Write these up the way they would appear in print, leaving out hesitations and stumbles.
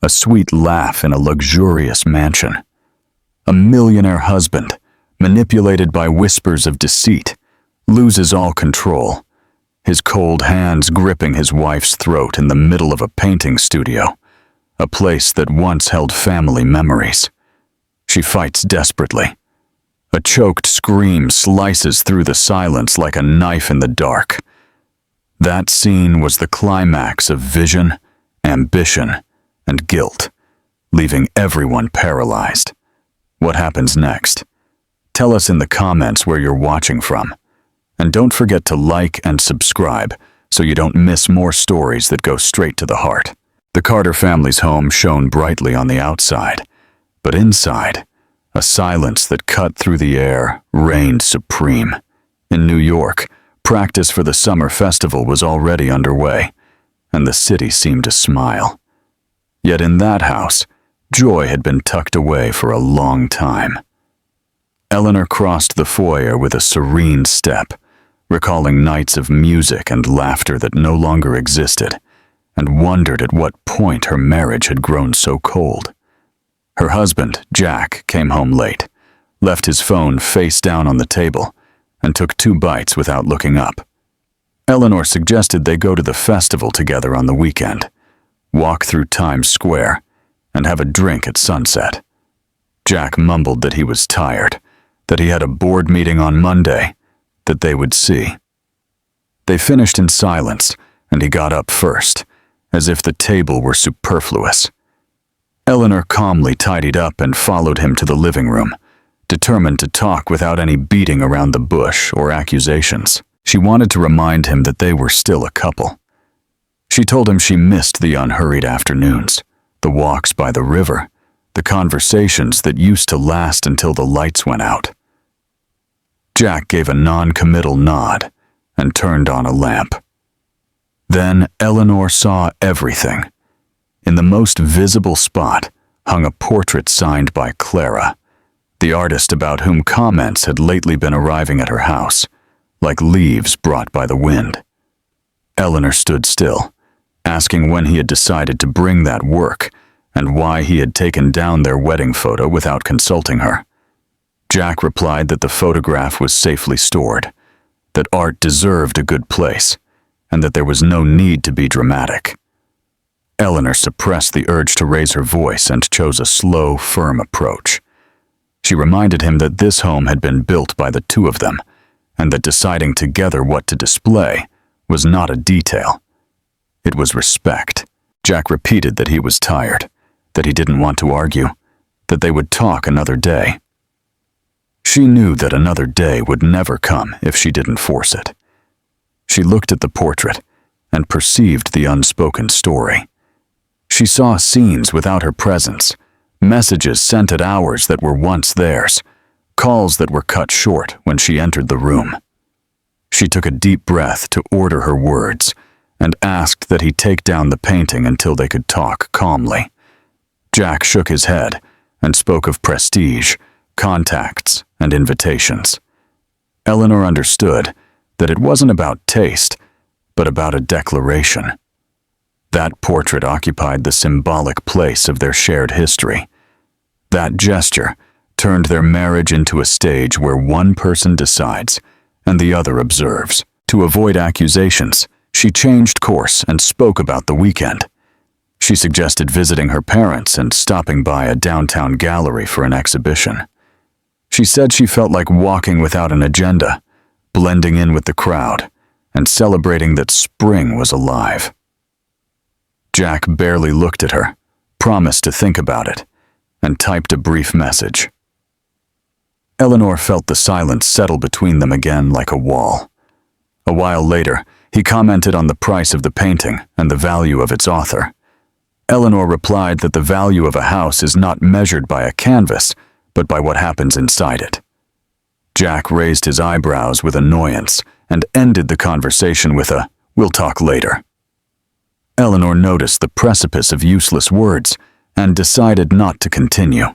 a sweet laugh in a luxurious mansion. A millionaire husband, manipulated by whispers of deceit, loses all control, his cold hands gripping his wife's throat in the middle of a painting studio, a place that once held family memories. She fights desperately. A choked scream slices through the silence like a knife in the dark. That scene was the climax of vision, ambition, and guilt, leaving everyone paralyzed. What happens next? Tell us in the comments where you're watching from. And don't forget to like and subscribe so you don't miss more stories that go straight to the heart. The Carter family's home shone brightly on the outside, but inside, a silence that cut through the air reigned supreme. In New York, practice for the summer festival was already underway, and the city seemed to smile. Yet in that house, joy had been tucked away for a long time. Eleanor crossed the foyer with a serene step, recalling nights of music and laughter that no longer existed, and wondered at what point her marriage had grown so cold. Her husband, Jack, came home late, left his phone face down on the table, and took 2 bites without looking up. Eleanor suggested they go to the festival together on the weekend, walk through Times Square, and have a drink at sunset. Jack mumbled that he was tired, that he had a board meeting on Monday, that they would see. They finished in silence, and he got up first, as if the table were superfluous. Eleanor calmly tidied up and followed him to the living room, determined to talk without any beating around the bush or accusations. She wanted to remind him that they were still a couple. She told him she missed the unhurried afternoons, the walks by the river, the conversations that used to last until the lights went out. Jack gave a non-committal nod and turned on a lamp. Then Eleanor saw everything. In the most visible spot hung a portrait signed by Clara, the artist about whom comments had lately been arriving at her house, like leaves brought by the wind. Eleanor stood still, asking when he had decided to bring that work and why he had taken down their wedding photo without consulting her. Jack replied that the photograph was safely stored, that art deserved a good place, and that there was no need to be dramatic. Eleanor suppressed the urge to raise her voice and chose a slow, firm approach. She reminded him that this home had been built by the 2 of them, and that deciding together what to display was not a detail. It was respect. Jack repeated that he was tired, that he didn't want to argue, that they would talk another day. She knew that another day would never come if she didn't force it. She looked at the portrait and perceived the unspoken story. She saw scenes without her presence, messages sent at hours that were once theirs, calls that were cut short when she entered the room. She took a deep breath to order her words and asked that he take down the painting until they could talk calmly. Jack shook his head and spoke of prestige, contacts, and invitations. Eleanor understood that it wasn't about taste, but about a declaration. That portrait occupied the symbolic place of their shared history. That gesture turned their marriage into a stage where one person decides and the other observes. To avoid accusations, she changed course and spoke about the weekend. She suggested visiting her parents and stopping by a downtown gallery for an exhibition. She said she felt like walking without an agenda, blending in with the crowd, and celebrating that spring was alive. Jack barely looked at her, promised to think about it, and typed a brief message. Eleanor felt the silence settle between them again like a wall. A while later, he commented on the price of the painting and the value of its author. Eleanor replied that the value of a house is not measured by a canvas, but by what happens inside it. Jack raised his eyebrows with annoyance and ended the conversation with a, "We'll talk later." Eleanor noticed the precipice of useless words and decided not to continue.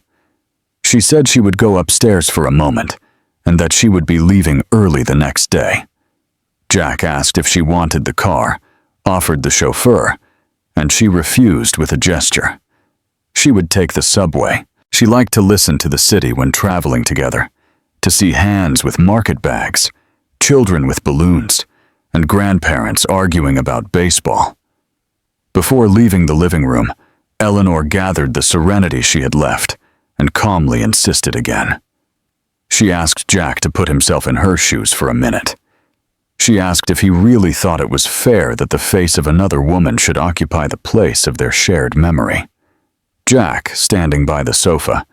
She said she would go upstairs for a moment and that she would be leaving early the next day. Jack asked if she wanted the car, offered the chauffeur, and she refused with a gesture. She would take the subway. She liked to listen to the city when traveling together, to see hands with market bags, children with balloons, and grandparents arguing about baseball. Before leaving the living room, Eleanor gathered the serenity she had left and calmly insisted again. She asked Jack to put himself in her shoes for a minute. She asked if he really thought it was fair that the face of another woman should occupy the place of their shared memory. Jack, standing by the sofa,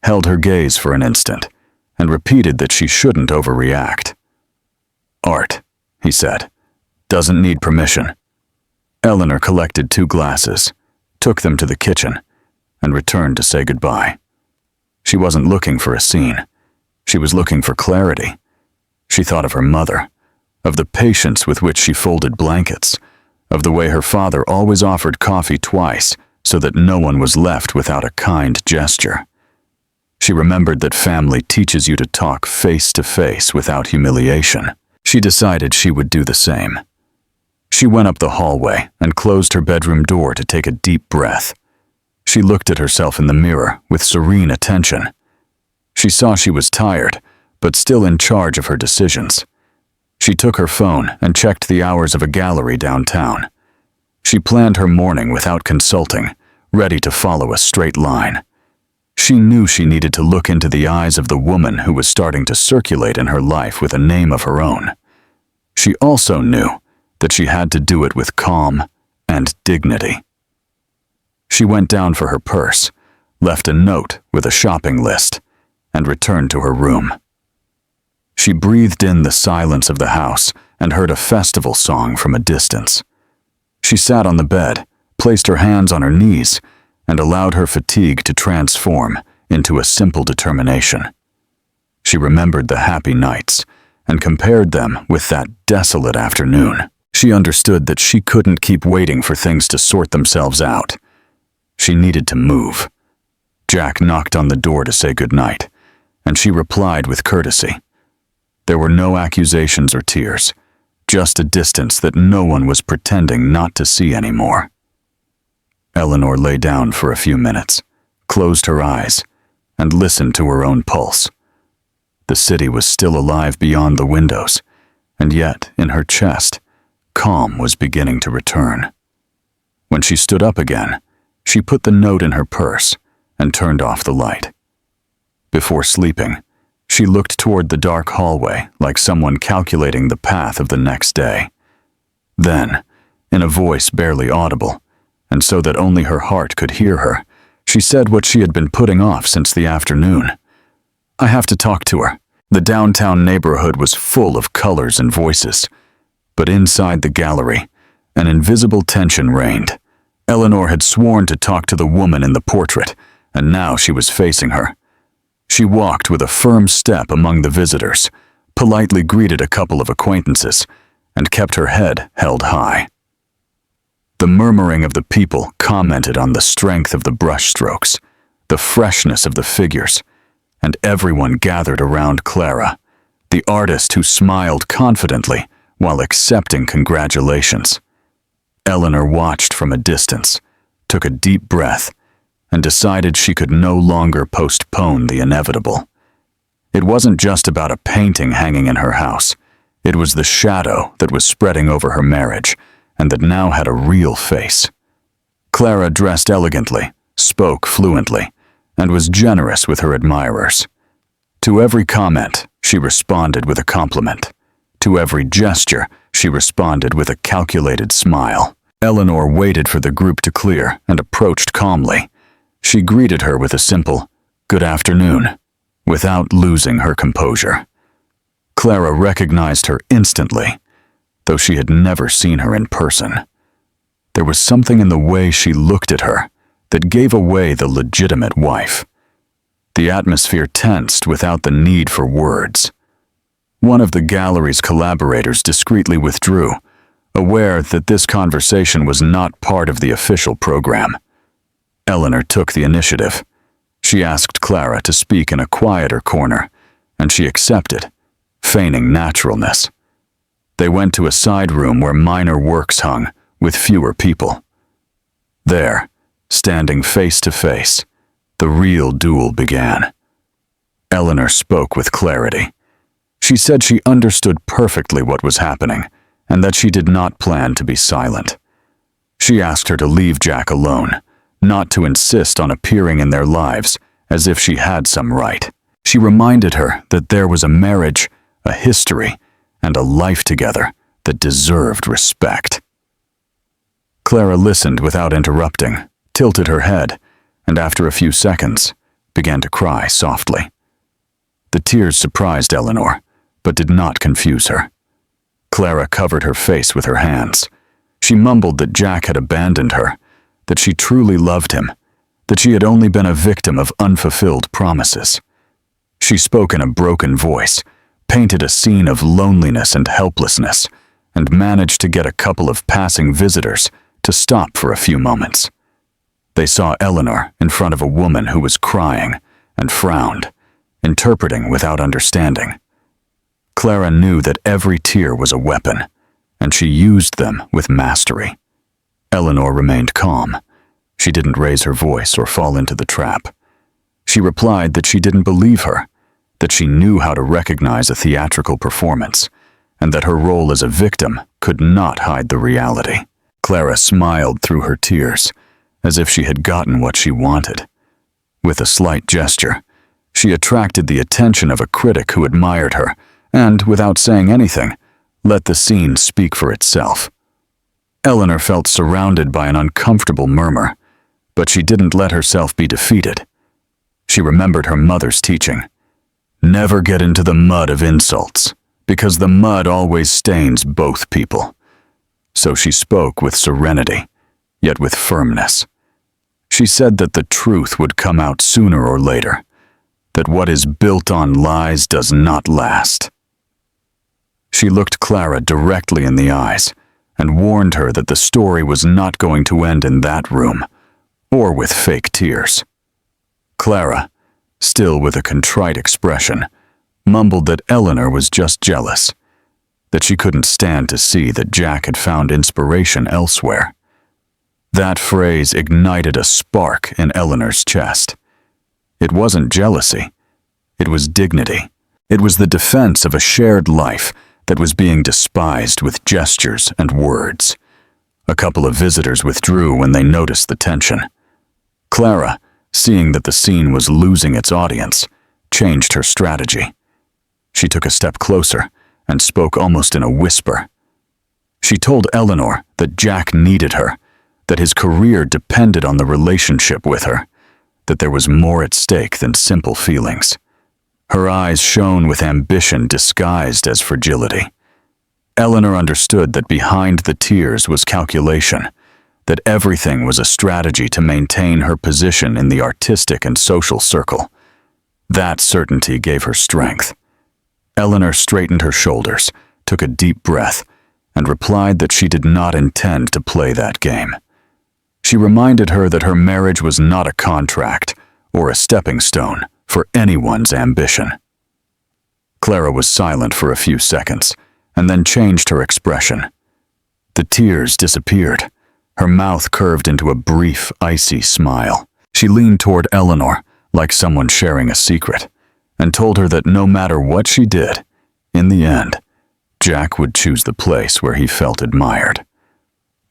held her gaze for an instant and repeated that she shouldn't overreact. "Art," he said, "doesn't need permission." Eleanor collected 2 glasses, took them to the kitchen, and returned to say goodbye. She wasn't looking for a scene. She was looking for clarity. She thought of her mother, of the patience with which she folded blankets, of the way her father always offered coffee twice so that no one was left without a kind gesture. She remembered that family teaches you to talk face to face without humiliation. She decided she would do the same. She went up the hallway and closed her bedroom door to take a deep breath. She looked at herself in the mirror with serene attention. She saw she was tired, but still in charge of her decisions. She took her phone and checked the hours of a gallery downtown. She planned her morning without consulting, ready to follow a straight line. She knew she needed to look into the eyes of the woman who was starting to circulate in her life with a name of her own. She also knew that she had to do it with calm and dignity. She went down for her purse, left a note with a shopping list, and returned to her room. She breathed in the silence of the house and heard a festival song from a distance. She sat on the bed, placed her hands on her knees, and allowed her fatigue to transform into a simple determination. She remembered the happy nights and compared them with that desolate afternoon. She understood that she couldn't keep waiting for things to sort themselves out. She needed to move. Jack knocked on the door to say goodnight, and she replied with courtesy. There were no accusations or tears, just a distance that no one was pretending not to see anymore. Eleanor lay down for a few minutes, closed her eyes, and listened to her own pulse. The city was still alive beyond the windows, and yet, in her chest, calm was beginning to return. When she stood up again, she put the note in her purse and turned off the light. Before sleeping, she looked toward the dark hallway like someone calculating the path of the next day. Then, in a voice barely audible, and so that only her heart could hear her, she said what she had been putting off since the afternoon. "I have to talk to her." The downtown neighborhood was full of colors and voices, but inside the gallery, an invisible tension reigned. Eleanor had sworn to talk to the woman in the portrait, and now she was facing her. She walked with a firm step among the visitors, politely greeted a couple of acquaintances, and kept her head held high. The murmuring of the people commented on the strength of the brushstrokes, the freshness of the figures, and everyone gathered around Clara, the artist who smiled confidently while accepting congratulations. Eleanor watched from a distance, took a deep breath, and decided she could no longer postpone the inevitable. It wasn't just about a painting hanging in her house. It was the shadow that was spreading over her marriage, and that now had a real face. Clara dressed elegantly, spoke fluently, and was generous with her admirers. To every comment, she responded with a compliment. To every gesture, she responded with a calculated smile. Eleanor waited for the group to clear and approached calmly. She greeted her with a simple, "Good afternoon," without losing her composure. Clara recognized her instantly, though she had never seen her in person. There was something in the way she looked at her that gave away the legitimate wife. The atmosphere tensed without the need for words. One of the gallery's collaborators discreetly withdrew, aware that this conversation was not part of the official program. Eleanor took the initiative. She asked Clara to speak in a quieter corner, and she accepted, feigning naturalness. They went to a side room where minor works hung, with fewer people. There, Standing face to face, the real duel began. Eleanor spoke with clarity. She said she understood perfectly what was happening and that she did not plan to be silent. She asked her to leave Jack alone, not to insist on appearing in their lives as if she had some right. She reminded her that there was a marriage, a history, and a life together that deserved respect. Clara listened without interrupting, tilted her head, and after a few seconds, began to cry softly. The tears surprised Eleanor, but did not confuse her. Clara covered her face with her hands. She mumbled that Jack had abandoned her, that she truly loved him, that she had only been a victim of unfulfilled promises. She spoke in a broken voice, painted a scene of loneliness and helplessness, and managed to get a couple of passing visitors to stop for a few moments. They saw Eleanor in front of a woman who was crying and frowned, interpreting without understanding. Clara knew that every tear was a weapon, and she used them with mastery. Eleanor remained calm. She didn't raise her voice or fall into the trap. She replied that she didn't believe her, that she knew how to recognize a theatrical performance, and that her role as a victim could not hide the reality. Clara smiled through her tears, as if she had gotten what she wanted. With a slight gesture, she attracted the attention of a critic who admired her, and, without saying anything, let the scene speak for itself. Eleanor felt surrounded by an uncomfortable murmur, but she didn't let herself be defeated. She remembered her mother's teaching. Never get into the mud of insults, because the mud always stains both people. So she spoke with serenity, yet with firmness. She said that the truth would come out sooner or later, that what is built on lies does not last. She looked Clara directly in the eyes and warned her that the story was not going to end in that room, or with fake tears. Clara, still with a contrite expression, mumbled that Eleanor was just jealous, that she couldn't stand to see that Jack had found inspiration elsewhere. That phrase ignited a spark in Eleanor's chest. It wasn't jealousy. It was dignity. It was the defense of a shared life that was being despised with gestures and words. A couple of visitors withdrew when they noticed the tension. Clara, seeing that the scene was losing its audience, changed her strategy. She took a step closer and spoke almost in a whisper. She told Eleanor that Jack needed her, that his career depended on the relationship with her, that there was more at stake than simple feelings. Her eyes shone with ambition disguised as fragility. Eleanor understood that behind the tears was calculation, that everything was a strategy to maintain her position in the artistic and social circle. That certainty gave her strength. Eleanor straightened her shoulders, took a deep breath, and replied that she did not intend to play that game. She reminded her that her marriage was not a contract or a stepping stone for anyone's ambition. Clara was silent for a few seconds, and then changed her expression. The tears disappeared. Her mouth curved into a brief, icy smile. She leaned toward Eleanor, like someone sharing a secret, and told her that no matter what she did, in the end, Jack would choose the place where he felt admired.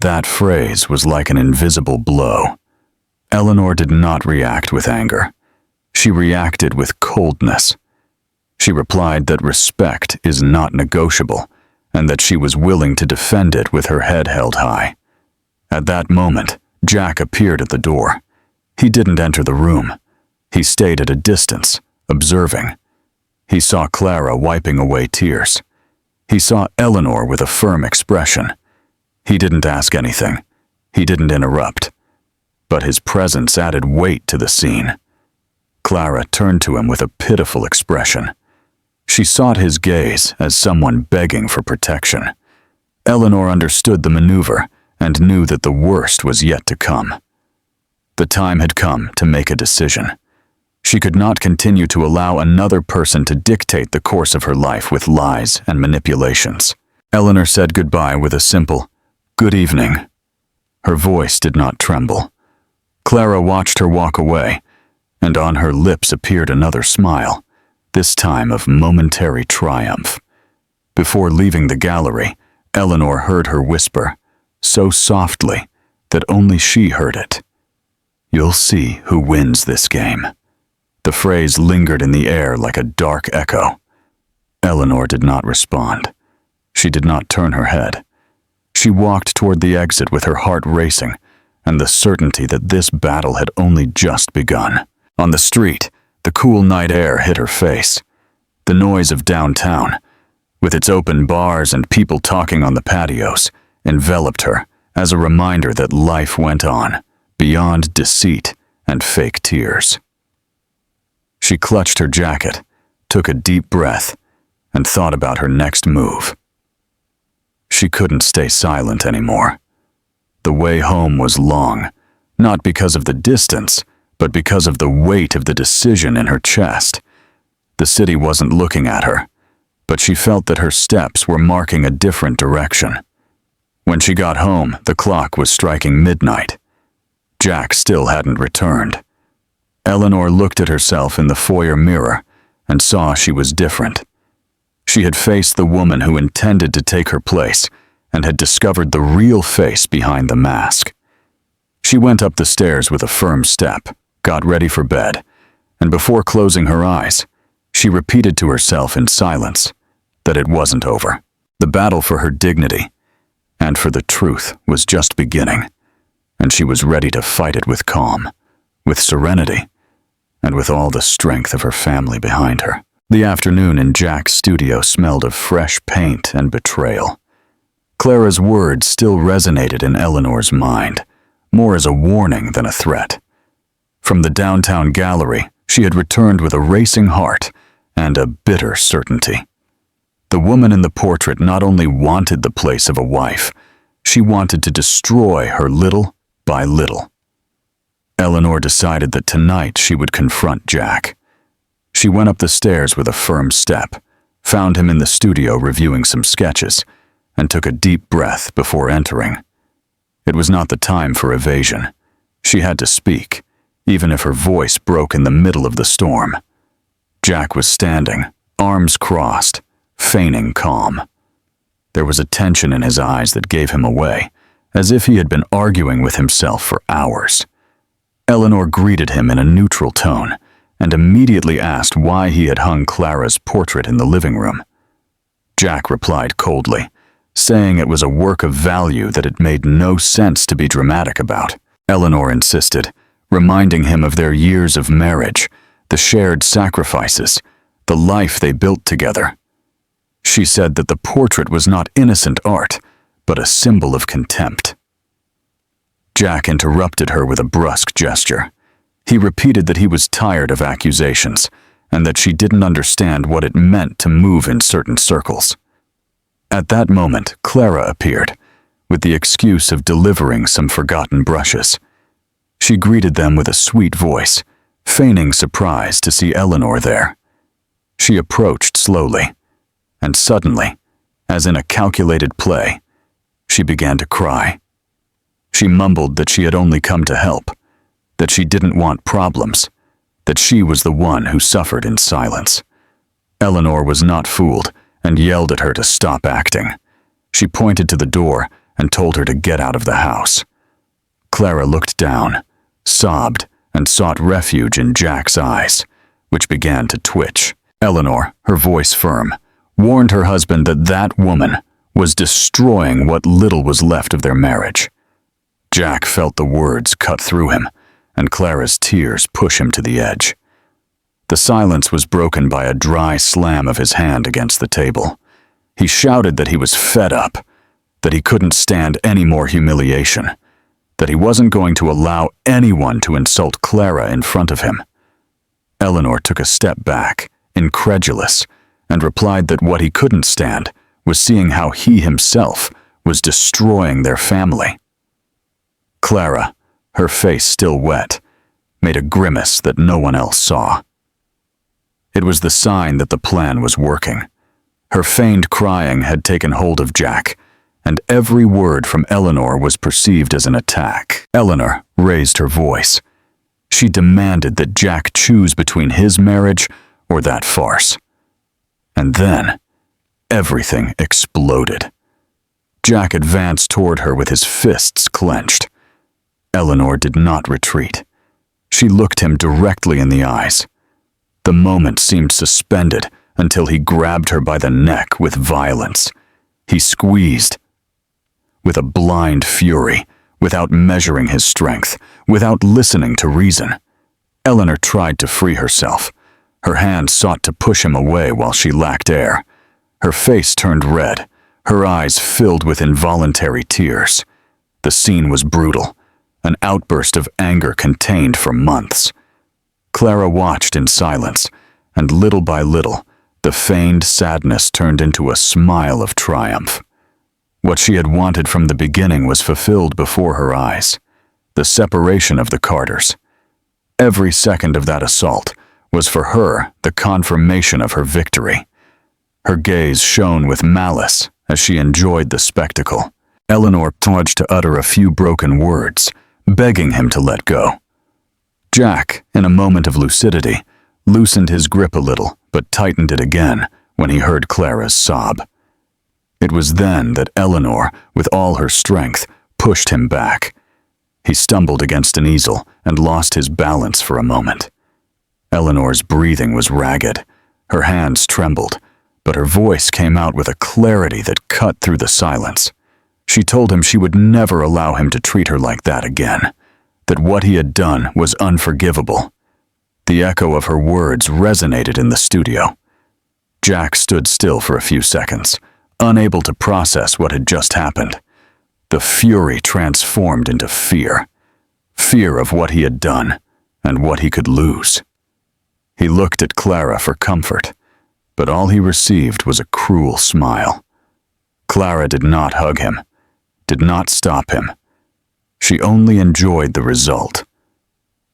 That phrase was like an invisible blow. Eleanor did not react with anger. She reacted with coldness. She replied that respect is not negotiable, and that she was willing to defend it with her head held high. At that moment, Jack appeared at the door. He didn't enter the room. He stayed at a distance, observing. He saw Clara wiping away tears. He saw Eleanor with a firm expression. He didn't ask anything. He didn't interrupt. But his presence added weight to the scene. Clara turned to him with a pitiful expression. She sought his gaze as someone begging for protection. Eleanor understood the maneuver and knew that the worst was yet to come. The time had come to make a decision. She could not continue to allow another person to dictate the course of her life with lies and manipulations. Eleanor said goodbye with a simple, "Good evening." Her voice did not tremble. Clara watched her walk away, and on her lips appeared another smile, this time of momentary triumph. Before leaving the gallery, Eleanor heard her whisper, so softly that only she heard it. "You'll see who wins this game." The phrase lingered in the air like a dark echo. Eleanor did not respond. She did not turn her head. She walked toward the exit with her heart racing, and the certainty that this battle had only just begun. On the street, the cool night air hit her face. The noise of downtown, with its open bars and people talking on the patios, enveloped her as a reminder that life went on, beyond deceit and fake tears. She clutched her jacket, took a deep breath, and thought about her next move. She couldn't stay silent anymore. The way home was long, not because of the distance, but because of the weight of the decision in her chest. The city wasn't looking at her, but she felt that her steps were marking a different direction. When she got home, the clock was striking midnight. Jack still hadn't returned. Eleanor looked at herself in the foyer mirror and saw she was different. She had faced the woman who intended to take her place and had discovered the real face behind the mask. She went up the stairs with a firm step, got ready for bed, and before closing her eyes, she repeated to herself in silence that it wasn't over. The battle for her dignity and for the truth was just beginning, and she was ready to fight it with calm, with serenity, and with all the strength of her family behind her. The afternoon in Jack's studio smelled of fresh paint and betrayal. Clara's words still resonated in Eleanor's mind, more as a warning than a threat. From the downtown gallery, she had returned with a racing heart and a bitter certainty. The woman in the portrait not only wanted the place of a wife, she wanted to destroy her little by little. Eleanor decided that tonight she would confront Jack. She went up the stairs with a firm step, found him in the studio reviewing some sketches, and took a deep breath before entering. It was not the time for evasion. She had to speak, even if her voice broke in the middle of the storm. Jack was standing, arms crossed, feigning calm. There was a tension in his eyes that gave him away, as if he had been arguing with himself for hours. Eleanor greeted him in a neutral tone and immediately asked why he had hung Clara's portrait in the living room. Jack replied coldly, saying it was a work of value that it made no sense to be dramatic about. Eleanor insisted, reminding him of their years of marriage, the shared sacrifices, the life they built together. She said that the portrait was not innocent art, but a symbol of contempt. Jack interrupted her with a brusque gesture. He repeated that he was tired of accusations, and that she didn't understand what it meant to move in certain circles. At that moment, Clara appeared, with the excuse of delivering some forgotten brushes. She greeted them with a sweet voice, feigning surprise to see Eleanor there. She approached slowly, and suddenly, as in a calculated play, she began to cry. She mumbled that she had only come to help, that she didn't want problems, that she was the one who suffered in silence. Eleanor was not fooled and yelled at her to stop acting. She pointed to the door and told her to get out of the house. Clara looked down, sobbed, and sought refuge in Jack's eyes, which began to twitch. Eleanor, her voice firm, warned her husband that that woman was destroying what little was left of their marriage. Jack felt the words cut through him, and Clara's tears push him to the edge. The silence was broken by a dry slam of his hand against the table. He shouted that he was fed up, that he couldn't stand any more humiliation, that he wasn't going to allow anyone to insult Clara in front of him. Eleanor took a step back, incredulous, and replied that what he couldn't stand was seeing how he himself was destroying their family. Clara, her face still wet, made a grimace that no one else saw. It was the sign that the plan was working. Her feigned crying had taken hold of Jack, and every word from Eleanor was perceived as an attack. Eleanor raised her voice. She demanded that Jack choose between his marriage or that farce. And then, everything exploded. Jack advanced toward her with his fists clenched. Eleanor did not retreat. She looked him directly in the eyes. The moment seemed suspended until he grabbed her by the neck with violence. He squeezed with a blind fury, without measuring his strength, without listening to reason. Eleanor tried to free herself. Her hand sought to push him away while she lacked air. Her face turned red, her eyes filled with involuntary tears. The scene was brutal, an outburst of anger contained for months. Clara watched in silence, and little by little, the feigned sadness turned into a smile of triumph. What she had wanted from the beginning was fulfilled before her eyes. The separation of the Carters. Every second of that assault was for her the confirmation of her victory. Her gaze shone with malice as she enjoyed the spectacle. Eleanor paused to utter a few broken words, begging him to let go. Jack, in a moment of lucidity, loosened his grip a little, but tightened it again when he heard Clara's sob. It was then that Eleanor, with all her strength, pushed him back. He stumbled against an easel and lost his balance for a moment. Eleanor's breathing was ragged. Her hands trembled, but her voice came out with a clarity that cut through the silence. She told him she would never allow him to treat her like that again, that what he had done was unforgivable. The echo of her words resonated in the studio. Jack stood still for a few seconds, unable to process what had just happened. The fury transformed into fear. Fear of what he had done and what he could lose. He looked at Clara for comfort, but all he received was a cruel smile. Clara did not hug him, did not stop him. She only enjoyed the result.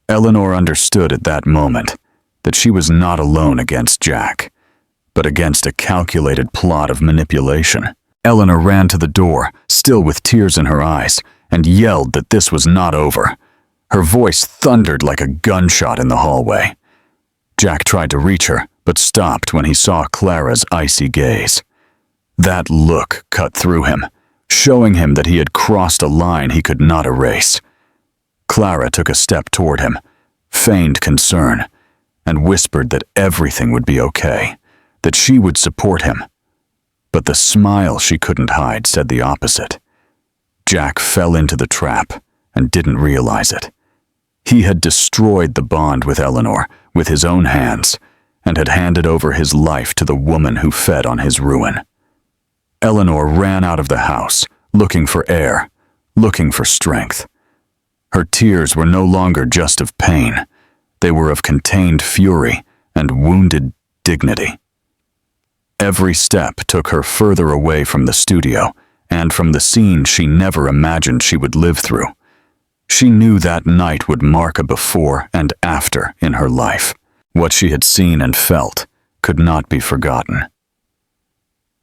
Eleanor understood at that moment that she was not alone against Jack, but against a calculated plot of manipulation. Eleanor ran to the door, still with tears in her eyes, and yelled that this was not over. Her voice thundered like a gunshot in the hallway. Jack tried to reach her, but stopped when he saw Clara's icy gaze. That look cut through him, showing him that he had crossed a line he could not erase. Clara took a step toward him, feigned concern, and whispered that everything would be okay, that she would support him. But the smile she couldn't hide said the opposite. Jack fell into the trap and didn't realize it. He had destroyed the bond with Eleanor with his own hands and had handed over his life to the woman who fed on his ruin. Eleanor ran out of the house, looking for air, looking for strength. Her tears were no longer just of pain. They were of contained fury and wounded dignity. Every step took her further away from the studio and from the scene she never imagined she would live through. She knew that night would mark a before and after in her life. What she had seen and felt could not be forgotten.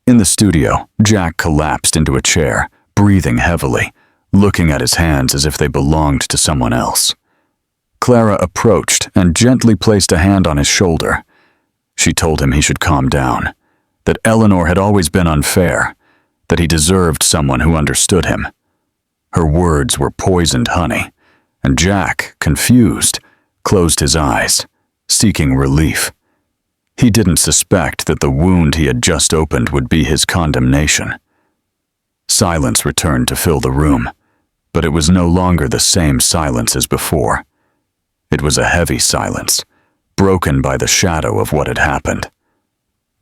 In the studio, Jack collapsed into a chair, breathing heavily, looking at his hands as if they belonged to someone else. Clara approached and gently placed a hand on his shoulder. She told him he should calm down, that Eleanor had always been unfair, that he deserved someone who understood him. Her words were poisoned honey, and Jack, confused, closed his eyes, seeking relief. He didn't suspect that the wound he had just opened would be his condemnation. Silence returned to fill the room, but it was no longer the same silence as before. It was a heavy silence, broken by the shadow of what had happened.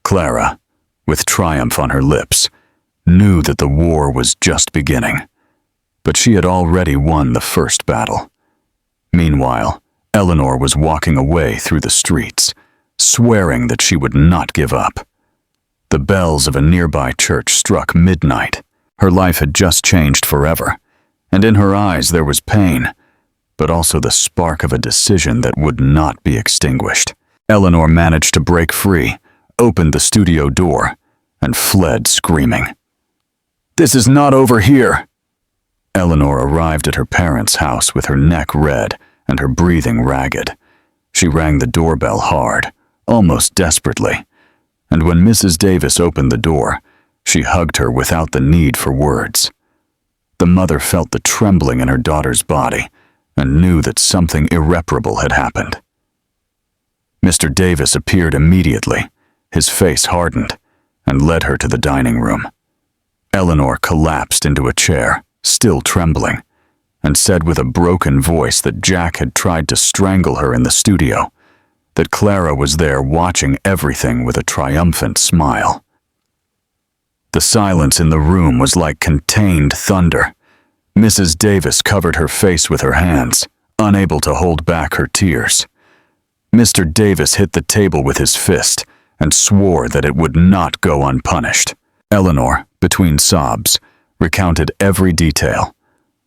Clara, with triumph on her lips, knew that the war was just beginning, but she had already won the first battle. Meanwhile, Eleanor was walking away through the streets, swearing that she would not give up. The bells of a nearby church struck midnight. Her life had just changed forever, and in her eyes there was pain, but also the spark of a decision that would not be extinguished. Eleanor managed to break free, opened the studio door, and fled screaming. This is not over here." Eleanor arrived at her parents' house with her neck red and her breathing ragged. She rang the doorbell hard, almost desperately, and when Mrs. Davis opened the door, she hugged her without the need for words. The mother felt the trembling in her daughter's body and knew that something irreparable had happened. Mr. Davis appeared immediately, his face hardened, and led her to the dining room. Eleanor collapsed into a chair, still trembling, and said with a broken voice that Jack had tried to strangle her in the studio, that Clara was there watching everything with a triumphant smile. The silence in the room was like contained thunder. Mrs. Davis covered her face with her hands, unable to hold back her tears. Mr. Davis hit the table with his fist and swore that it would not go unpunished. Eleanor, between sobs, recounted every detail,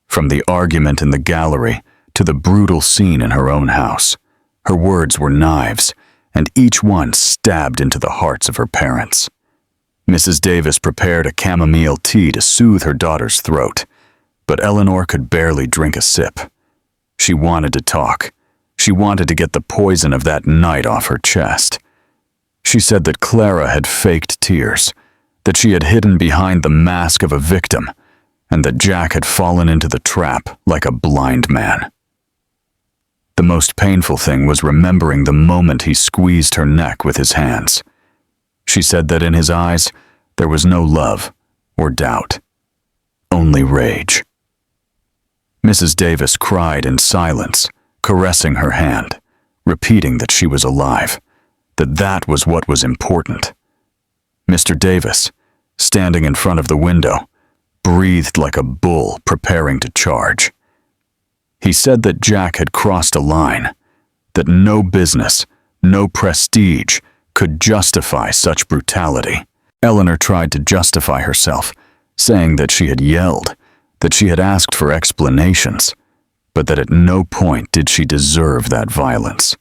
from the argument in the gallery to the brutal scene in her own house. Her words were knives, and each one stabbed into the hearts of her parents. Mrs. Davis prepared a chamomile tea to soothe her daughter's throat, but Eleanor could barely drink a sip. She wanted to talk. She wanted to get the poison of that night off her chest. She said that Clara had faked tears, that she had hidden behind the mask of a victim, and that Jack had fallen into the trap like a blind man. The most painful thing was remembering the moment he squeezed her neck with his hands. She said that in his eyes there was no love or doubt, only rage. Mrs. Davis cried in silence, caressing her hand, repeating that she was alive, that that was what was important. Mr. Davis, standing in front of the window, breathed like a bull preparing to charge. He said that Jack had crossed a line, that no business, no prestige could justify such brutality. Eleanor tried to justify herself, saying that she had yelled, that she had asked for explanations, but that at no point did she deserve that violence.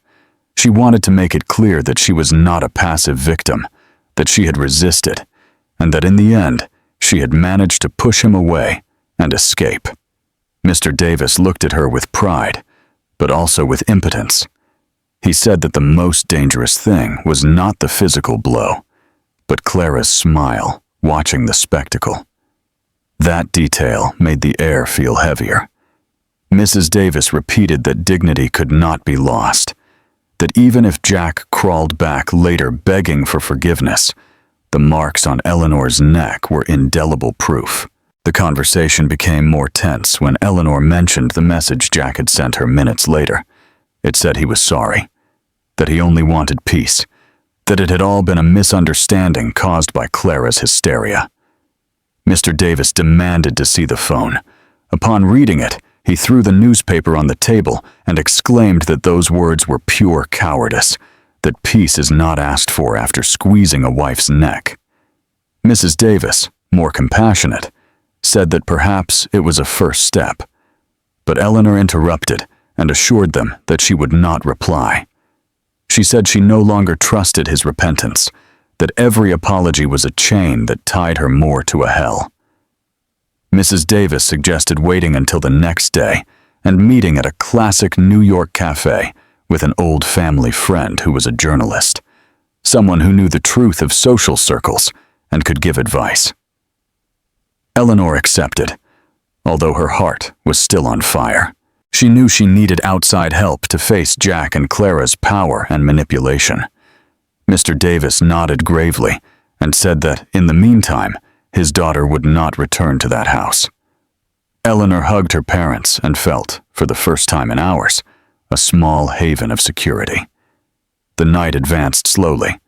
She wanted to make it clear that she was not a passive victim, that she had resisted, and that in the end, she had managed to push him away and escape. Mr. Davis looked at her with pride, but also with impotence. He said that the most dangerous thing was not the physical blow, but Clara's smile, watching the spectacle. That detail made the air feel heavier. Mrs. Davis repeated that dignity could not be lost, that even if Jack crawled back later begging for forgiveness, the marks on Eleanor's neck were indelible proof. The conversation became more tense when Eleanor mentioned the message Jack had sent her minutes later. It said he was sorry, that he only wanted peace, that it had all been a misunderstanding caused by Clara's hysteria. Mr. Davis demanded to see the phone. Upon reading it, he threw the newspaper on the table and exclaimed that those words were pure cowardice, that peace is not asked for after squeezing a wife's neck. Mrs. Davis, more compassionate, said that perhaps it was a first step, but Eleanor interrupted and assured them that she would not reply. She said she no longer trusted his repentance, that every apology was a chain that tied her more to a hell. Mrs. Davis suggested waiting until the next day and meeting at a classic New York cafe with an old family friend who was a journalist, someone who knew the truth of social circles and could give advice. Eleanor accepted, although her heart was still on fire. She knew she needed outside help to face Jack and Clara's power and manipulation. Mr. Davis nodded gravely and said that, in the meantime, his daughter would not return to that house. Eleanor hugged her parents and felt, for the first time in hours, a small haven of security. The night advanced slowly.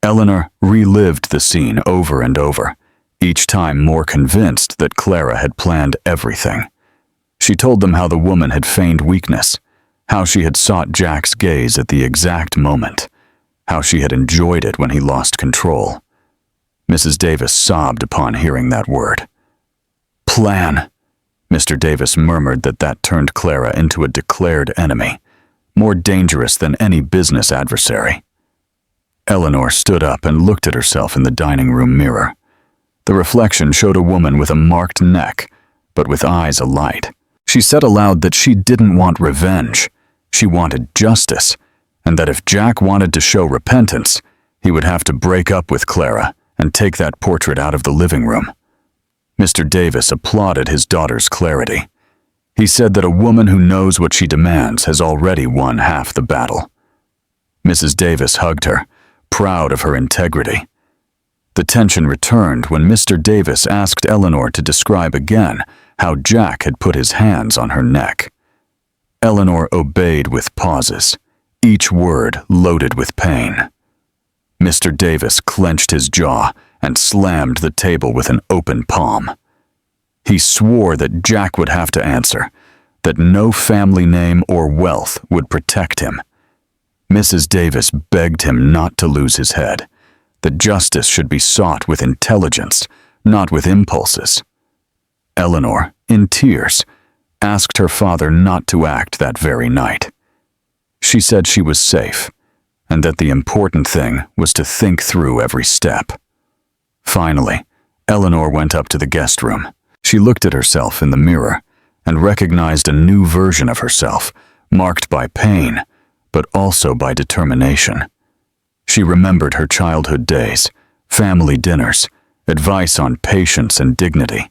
Eleanor relived the scene over and over, each time more convinced that Clara had planned everything. She told them how the woman had feigned weakness, how she had sought Jack's gaze at the exact moment, how she had enjoyed it when he lost control. Mrs. Davis sobbed upon hearing that word. Plan. Mr. Davis murmured that turned Clara into a declared enemy, more dangerous than any business adversary. Eleanor stood up and looked at herself in the dining room mirror. The reflection showed a woman with a marked neck, but with eyes alight. She said aloud that she didn't want revenge. She wanted justice, and that if Jack wanted to show repentance, he would have to break up with Clara and take that portrait out of the living room. Mr. Davis applauded his daughter's clarity. He said that a woman who knows what she demands has already won half the battle. Mrs. Davis hugged her, proud of her integrity. The tension returned when Mr. Davis asked Eleanor to describe again how Jack had put his hands on her neck. Eleanor obeyed with pauses, each word loaded with pain. Mr. Davis clenched his jaw and slammed the table with an open palm. He swore that Jack would have to answer, that no family name or wealth would protect him. Mrs. Davis begged him not to lose his head, that justice should be sought with intelligence, not with impulses. Eleanor, in tears, asked her father not to act that very night. She said she was safe, and that the important thing was to think through every step. Finally, Eleanor went up to the guest room. She looked at herself in the mirror and recognized a new version of herself, marked by pain, but also by determination. She remembered her childhood days, family dinners, advice on patience and dignity.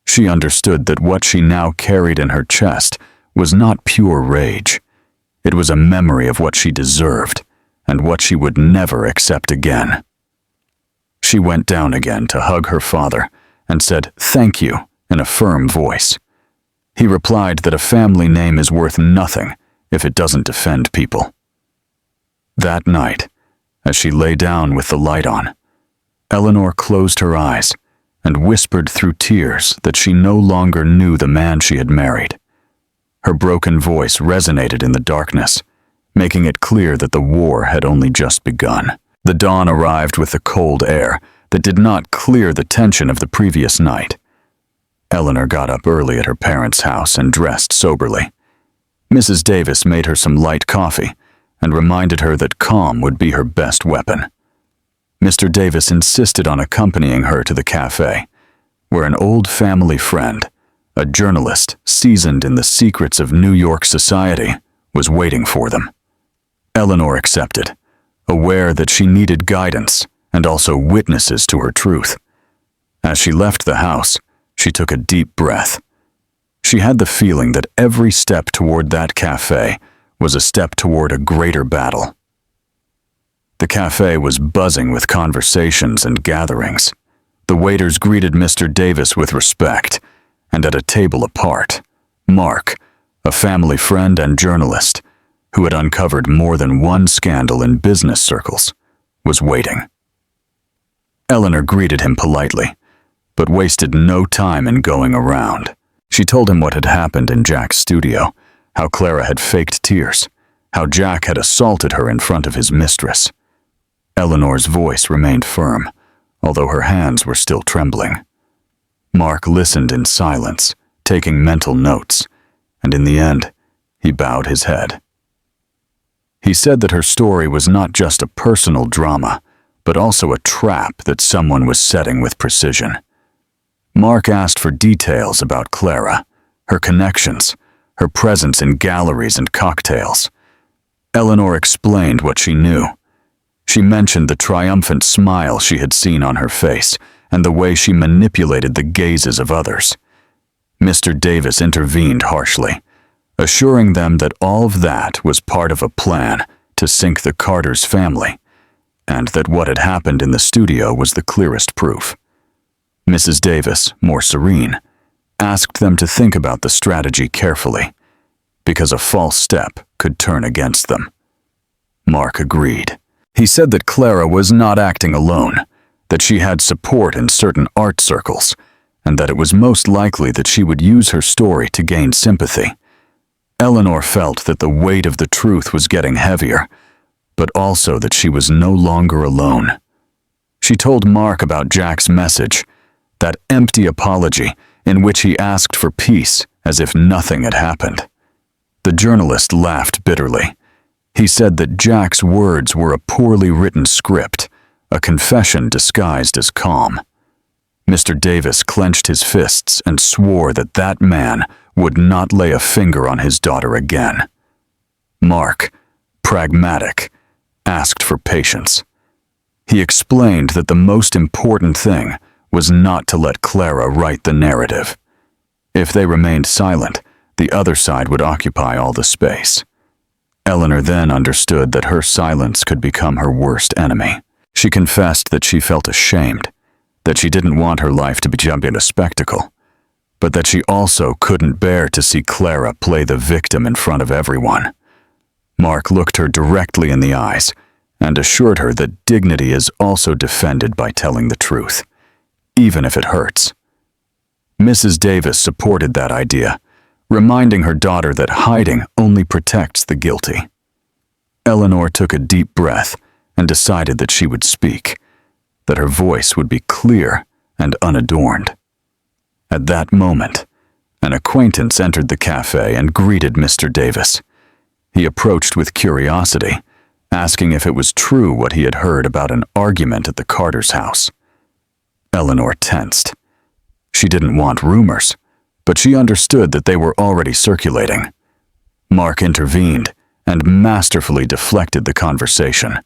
She understood that what she now carried in her chest was not pure rage. It was a memory of what she deserved and what she would never accept again. She went down again to hug her father and said, "Thank you," in a firm voice. He replied that a family name is worth nothing if it doesn't defend people. That night, as she lay down with the light on, Eleanor closed her eyes and whispered through tears that she no longer knew the man she had married. Her broken voice resonated in the darkness, making it clear that the war had only just begun. The dawn arrived with the cold air that did not clear the tension of the previous night. Eleanor got up early at her parents' house and dressed soberly. Mrs. Davis made her some light coffee and reminded her that calm would be her best weapon. Mr. Davis insisted on accompanying her to the cafe, where an old family friend, a journalist seasoned in the secrets of New York society, was waiting for them. Eleanor accepted, aware that she needed guidance and also witnesses to her truth. As she left the house, she took a deep breath. She had the feeling that every step toward that cafe was a step toward a greater battle. The cafe was buzzing with conversations and gatherings. The waiters greeted Mr. Davis with respect, and at a table apart, Mark, a family friend and journalist, who had uncovered more than one scandal in business circles, was waiting. Eleanor greeted him politely, but wasted no time in going around. She told him what had happened in Jack's studio, how Clara had faked tears, how Jack had assaulted her in front of his mistress. Eleanor's voice remained firm, although her hands were still trembling. Mark listened in silence, taking mental notes, and in the end, he bowed his head. He said that her story was not just a personal drama, but also a trap that someone was setting with precision. Mark asked for details about Clara, her connections, her presence in galleries and cocktails. Eleanor explained what she knew. She mentioned the triumphant smile she had seen on her face and the way she manipulated the gazes of others. Mr. Davis intervened harshly, assuring them that all of that was part of a plan to sink the Carter's family, and that what had happened in the studio was the clearest proof. Mrs. Davis, more serene, asked them to think about the strategy carefully, because a false step could turn against them. Mark agreed. He said that Clara was not acting alone, that she had support in certain art circles, and that it was most likely that she would use her story to gain sympathy. Eleanor felt that the weight of the truth was getting heavier, but also that she was no longer alone. She told Mark about Jack's message, that empty apology in which he asked for peace as if nothing had happened. The journalist laughed bitterly. He said that Jack's words were a poorly written script, a confession disguised as calm. Mr. Davis clenched his fists and swore that that man would not lay a finger on his daughter again. Mark, pragmatic, asked for patience. He explained that the most important thing was not to let Clara write the narrative. If they remained silent, the other side would occupy all the space. Eleanor then understood that her silence could become her worst enemy. She confessed that she felt ashamed, that she didn't want her life to become a spectacle, but that she also couldn't bear to see Clara play the victim in front of everyone. Mark looked her directly in the eyes and assured her that dignity is also defended by telling the truth, even if it hurts. Mrs. Davis supported that idea, reminding her daughter that hiding only protects the guilty. Eleanor took a deep breath and decided that she would speak, that her voice would be clear and unadorned. At that moment, an acquaintance entered the cafe and greeted Mr. Davis. He approached with curiosity, asking if it was true what he had heard about an argument at the Carter's house. Eleanor tensed. She didn't want rumors, but she understood that they were already circulating. Mark intervened and masterfully deflected the conversation,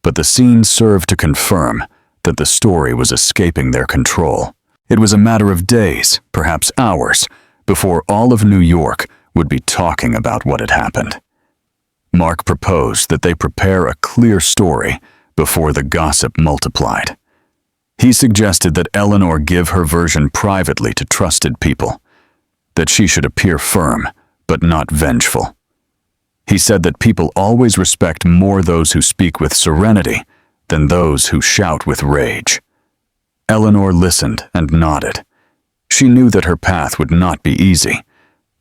but the scene served to confirm that the story was escaping their control. It was a matter of days, perhaps hours, before all of New York would be talking about what had happened. Mark proposed that they prepare a clear story before the gossip multiplied. He suggested that Eleanor give her version privately to trusted people, that she should appear firm but not vengeful. He said that people always respect more those who speak with serenity than those who shout with rage. Eleanor listened and nodded. She knew that her path would not be easy,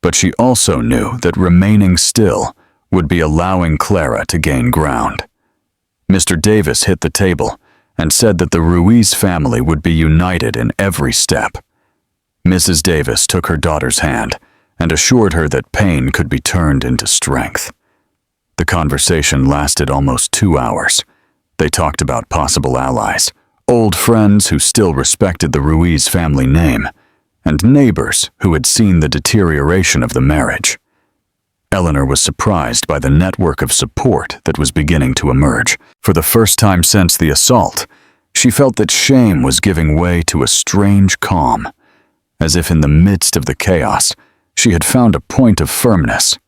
but she also knew that remaining still would be allowing Clara to gain ground. Mr. Davis hit the table and said that the Ruiz family would be united in every step. Mrs. Davis took her daughter's hand and assured her that pain could be turned into strength. The conversation lasted almost 2 hours. They talked about possible allies, old friends who still respected the Ruiz family name, and neighbors who had seen the deterioration of the marriage. Eleanor was surprised by the network of support that was beginning to emerge. For the first time since the assault, she felt that shame was giving way to a strange calm, as if in the midst of the chaos, she had found a point of firmness.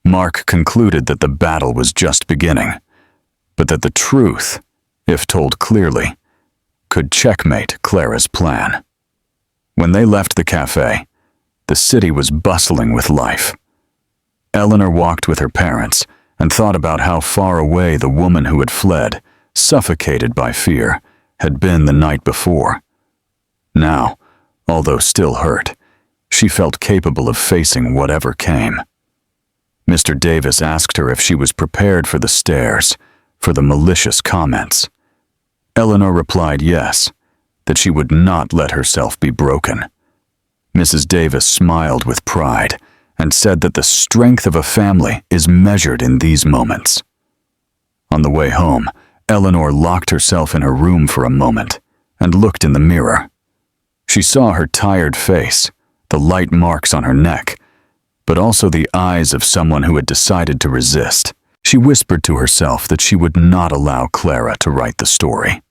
Mark concluded that the battle was just beginning, but that the truth, if told clearly, could checkmate Clara's plan. When they left the cafe, the city was bustling with life. Eleanor walked with her parents and thought about how far away the woman who had fled, suffocated by fear, had been the night before. Now, although still hurt, she felt capable of facing whatever came. Mr. Davis asked her if she was prepared for the stares, for the malicious comments. Eleanor replied yes, that she would not let herself be broken. Mrs. Davis smiled with pride and said that the strength of a family is measured in these moments. On the way home, Eleanor locked herself in her room for a moment and looked in the mirror. She saw her tired face, the light marks on her neck, but also the eyes of someone who had decided to resist. She whispered to herself that she would not allow Clara to write the story.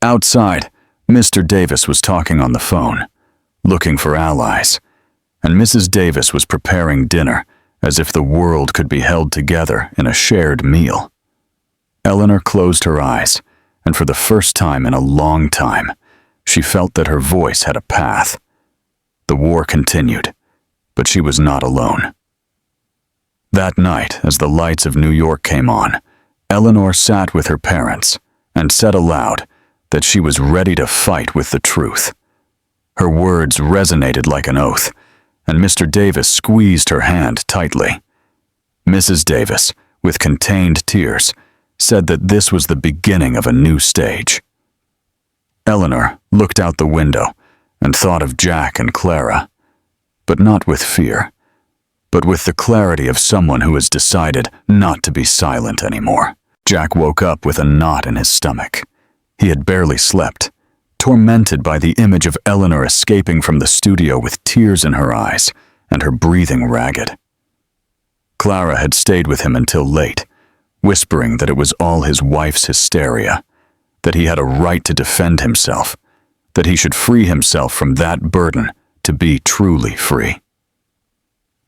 Outside, Mr. Davis was talking on the phone, looking for allies, and Mrs. Davis was preparing dinner as if the world could be held together in a shared meal. Eleanor closed her eyes, and for the first time in a long time, she felt that her voice had a path. The war continued, but she was not alone. That night, as the lights of New York came on, Eleanor sat with her parents and said aloud that she was ready to fight with the truth. Her words resonated like an oath, and Mr. Davis squeezed her hand tightly. Mrs. Davis, with contained tears, said that this was the beginning of a new stage. Eleanor looked out the window and thought of Jack and Clara, but not with fear, but with the clarity of someone who has decided not to be silent anymore. Jack woke up with a knot in his stomach. He had barely slept, tormented by the image of Eleanor escaping from the studio with tears in her eyes and her breathing ragged. Clara had stayed with him until late, whispering that it was all his wife's hysteria, that he had a right to defend himself, that he should free himself from that burden to be truly free.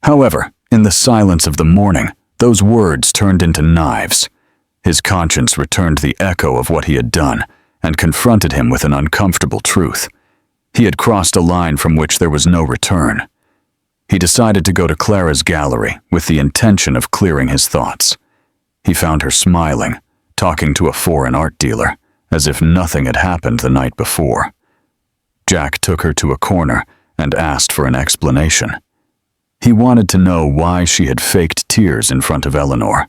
However, in the silence of the morning, those words turned into knives. His conscience returned the echo of what he had done and confronted him with an uncomfortable truth. He had crossed a line from which there was no return. He decided to go to Clara's gallery with the intention of clearing his thoughts. He found her smiling, talking to a foreign art dealer, as if nothing had happened the night before. Jack took her to a corner and asked for an explanation. He wanted to know why she had faked tears in front of Eleanor,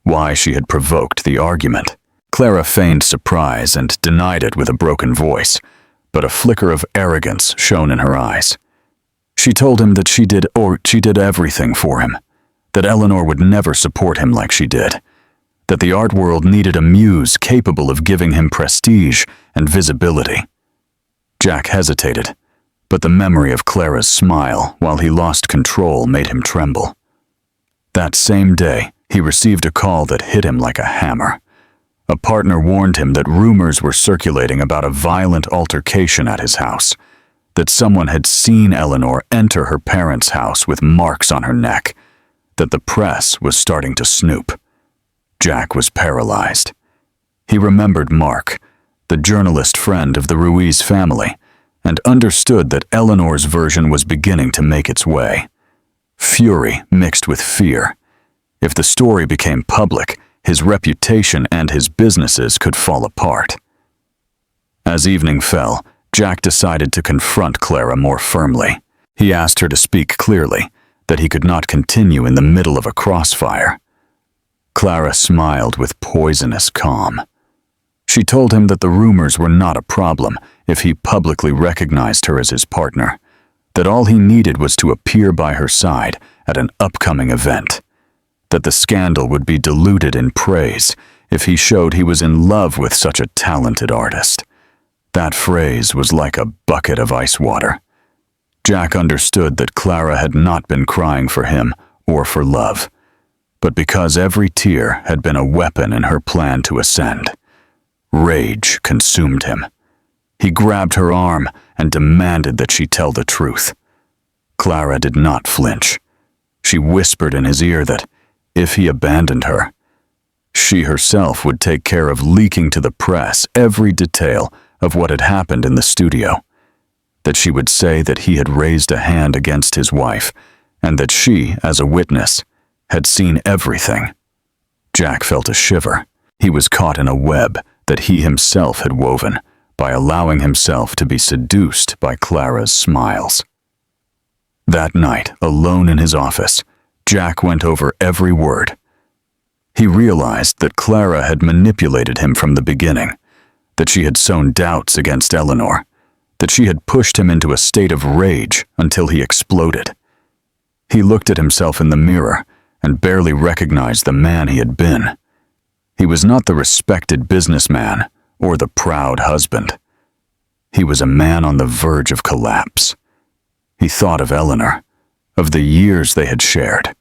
why she had provoked the argument. Clara feigned surprise and denied it with a broken voice, but a flicker of arrogance shone in her eyes. She told him that she did everything for him, that Eleanor would never support him like she did, that the art world needed a muse capable of giving him prestige and visibility. Jack hesitated, but the memory of Clara's smile while he lost control made him tremble. That same day, he received a call that hit him like a hammer. A partner warned him that rumors were circulating about a violent altercation at his house, that someone had seen Eleanor enter her parents' house with marks on her neck, that the press was starting to snoop. Jack was paralyzed. He remembered Mark, the journalist friend of the Ruiz family, and understood that Eleanor's version was beginning to make its way. Fury mixed with fear. If the story became public, his reputation and his businesses could fall apart. As evening fell, Jack decided to confront Clara more firmly. He asked her to speak clearly, that he could not continue in the middle of a crossfire. Clara smiled with poisonous calm. She told him that the rumors were not a problem if he publicly recognized her as his partner, that all he needed was to appear by her side at an upcoming event, that the scandal would be diluted in praise if he showed he was in love with such a talented artist. That phrase was like a bucket of ice water. Jack understood that Clara had not been crying for him or for love, but because every tear had been a weapon in her plan to ascend. Rage consumed him. He grabbed her arm and demanded that she tell the truth. Clara did not flinch. She whispered in his ear that, if he abandoned her, she herself would take care of leaking to the press every detail of what had happened in the studio, that she would say that he had raised a hand against his wife, and that she, as a witness, had seen everything. Jack felt a shiver. He was caught in a web that he himself had woven by allowing himself to be seduced by Clara's smiles. That night, alone in his office, Jack went over every word. He realized that Clara had manipulated him from the beginning, that she had sown doubts against Eleanor, that she had pushed him into a state of rage until he exploded. He looked at himself in the mirror and barely recognized the man he had been. He was not the respected businessman or the proud husband. He was a man on the verge of collapse. He thought of Eleanor, of the years they had shared,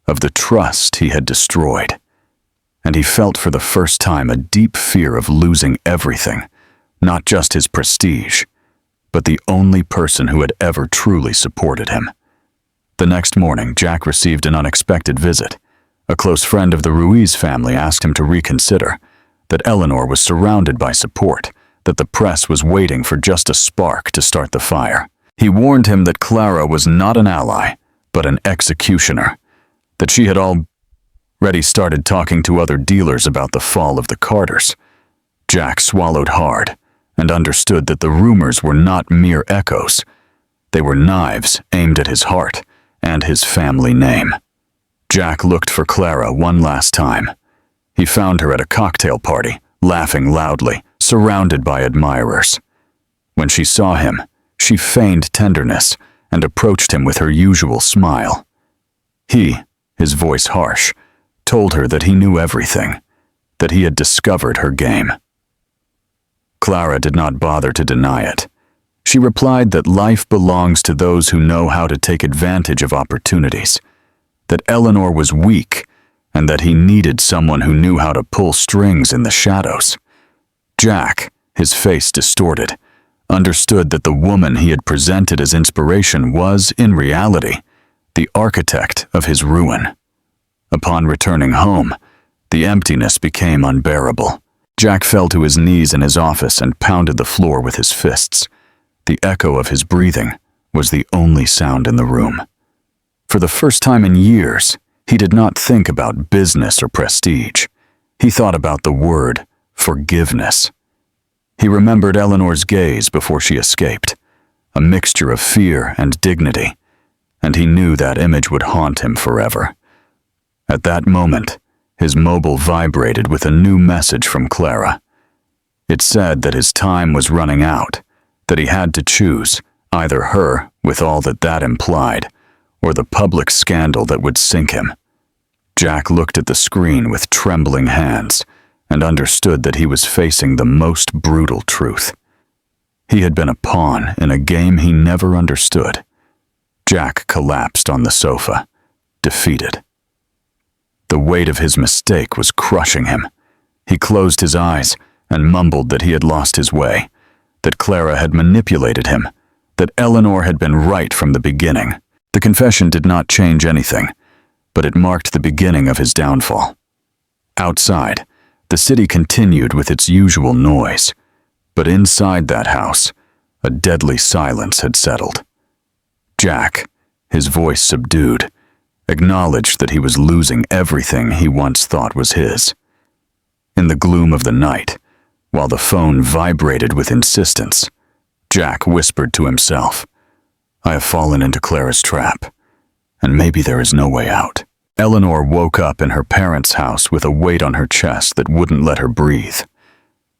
of the trust he had destroyed, and he felt for the first time a deep fear of losing everything, not just his prestige, but the only person who had ever truly supported him. The next morning, Jack received an unexpected visit. A close friend of the Ruiz family asked him to reconsider, that Eleanor was surrounded by support, that the press was waiting for just a spark to start the fire. He warned him that Clara was not an ally, but an executioner, that she had already started talking to other dealers about the fall of the Carters. Jack swallowed hard and understood that the rumors were not mere echoes. They were knives aimed at his heart and his family name. Jack looked for Clara one last time. He found her at a cocktail party, laughing loudly, surrounded by admirers. When she saw him, she feigned tenderness and approached him with her usual smile. He, his voice harsh, told her that he knew everything, that he had discovered her game. Clara did not bother to deny it. She replied that life belongs to those who know how to take advantage of opportunities, that Eleanor was weak, and that he needed someone who knew how to pull strings in the shadows. Jack, his face distorted, understood that the woman he had presented as inspiration was, in reality, the architect of his ruin. Upon returning home, the emptiness became unbearable. Jack fell to his knees in his office and pounded the floor with his fists. The echo of his breathing was the only sound in the room. For the first time in years, he did not think about business or prestige. He thought about the word forgiveness. He remembered Eleanor's gaze before she escaped, a mixture of fear and dignity, and he knew that image would haunt him forever. At that moment, his mobile vibrated with a new message from Clara. It said that his time was running out, that he had to choose either her, with all that implied, or the public scandal that would sink him. Jack looked at the screen with trembling hands and understood that he was facing the most brutal truth. He had been a pawn in a game he never understood. Jack collapsed on the sofa, defeated. The weight of his mistake was crushing him. He closed his eyes and mumbled that he had lost his way, that Clara had manipulated him, that Eleanor had been right from the beginning. The confession did not change anything, but it marked the beginning of his downfall. Outside, the city continued with its usual noise, but inside that house, a deadly silence had settled. Jack, his voice subdued, acknowledged that he was losing everything he once thought was his. In the gloom of the night, while the phone vibrated with insistence, Jack whispered to himself, "I have fallen into Clara's trap, and maybe there is no way out." Eleanor woke up in her parents' house with a weight on her chest that wouldn't let her breathe.